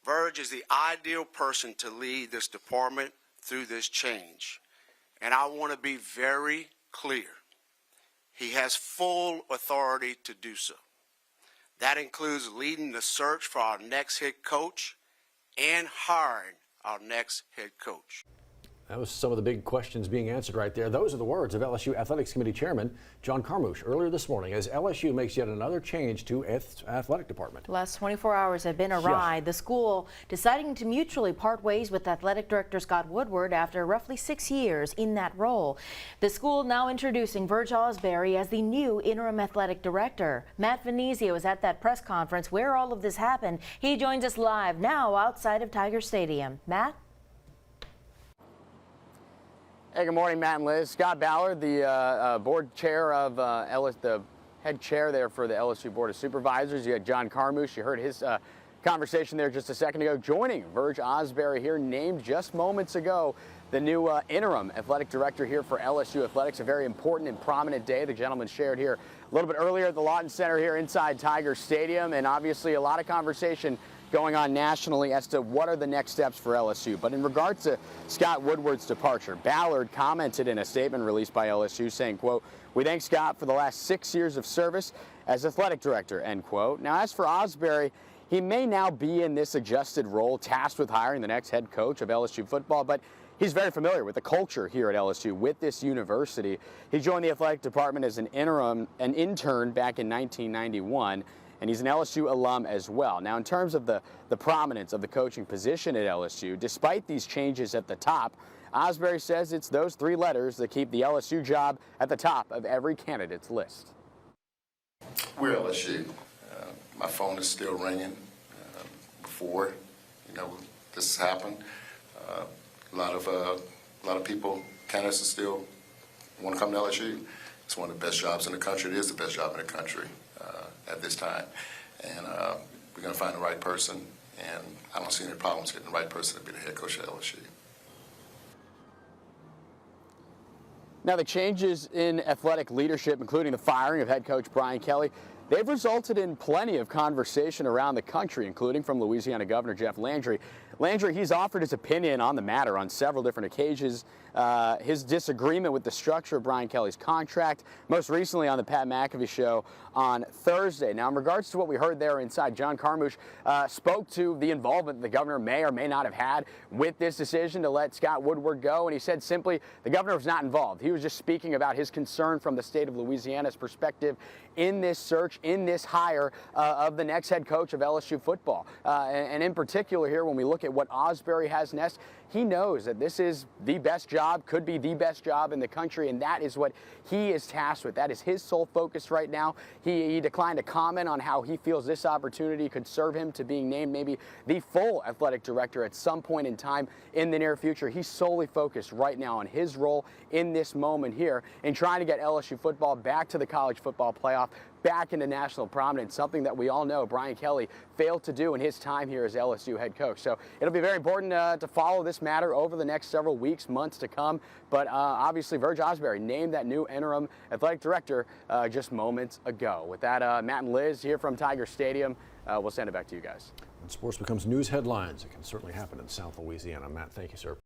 Verge is the ideal person to lead this department through this change. And I want to be very clear. He has full authority to do so. That includes leading the search for our next head coach and hiring our next head coach. That was some of the big questions being answered right there. Those are the words of LSU Athletics Committee Chairman John Carmouche earlier this morning as LSU makes yet another change to its athletic department. The last 24 hours have been a ride. The school deciding to mutually part ways with Athletic Director Scott Woodward after roughly 6 years in that role. The school now introducing Verge Osbury as the new interim athletic director. Matt Venezia was at that press conference where all of this happened. He joins us live now outside of Tiger Stadium. Matt? Hey, good morning, Matt and Liz. Scott Ballard, the board chair of the head chair there for the LSU Board of Supervisors. You had John Carmouche. You heard his conversation there just a second ago. Joining Verge Osbury here, named just moments ago, the new interim athletic director here for LSU Athletics. A very important and prominent day. The gentleman shared here a little bit earlier at the Lawton Center here inside Tiger Stadium, and obviously a lot of conversation going on nationally as to what are the next steps for LSU. But in regards to Scott Woodward's departure, Ballard commented in a statement released by LSU saying, quote, "We thank Scott for the last 6 years of service as athletic director," end quote. Now, as for Osbury, he may now be in this adjusted role tasked with hiring the next head coach of LSU football, but he's very familiar with the culture here at LSU, with this university. He joined the athletic department as an intern back in 1991. And he's an LSU alum as well. Now, in terms of the prominence of the coaching position at LSU, despite these changes at the top, Osbury says it's those 3 letters that keep the LSU job at the top of every candidate's list. We're LSU. My phone is still ringing. Before, this happened, a lot of people, candidates, still want to come to LSU. It's one of the best jobs in the country. It is the best job in the country at this time. And we're going to find the right person, and I don't see any problems getting the right person to be the head coach at LSU. Now, the changes in athletic leadership, including the firing of head coach Brian Kelly, they've resulted in plenty of conversation around the country, including from Louisiana Governor Jeff Landry. Landry, he's offered his opinion on the matter on several different occasions. His disagreement with the structure of Brian Kelly's contract, most recently on the Pat McAfee show on Thursday. Now, in regards to what we heard there inside, John Carmouche spoke to the involvement the governor may or may not have had with this decision to let Scott Woodward go, and he said simply the governor was not involved. He was just speaking about his concern from the state of Louisiana's perspective in this search, in this hire of the next head coach of LSU football. And in particular here, when we look at what Osbury has next, he knows that this is the best job, could be the best job in the country, and that is what he is tasked with. That is his sole focus right now. He declined to comment on how he feels this opportunity could serve him to being named maybe the full athletic director at some point in time in the near future. He's solely focused right now on his role in this moment here in trying to get LSU football back to the college football playoff, back into national prominence, something that we all know Brian Kelly failed to do in his time here as LSU head coach. So it'll be very important to follow this matter over the next several weeks, months to come. But obviously, Verge Osbury named that new interim athletic director just moments ago. With that, Matt and Liz here from Tiger Stadium, we'll send it back to you guys. When sports becomes news headlines, it can certainly happen in South Louisiana. Matt, thank you, sir.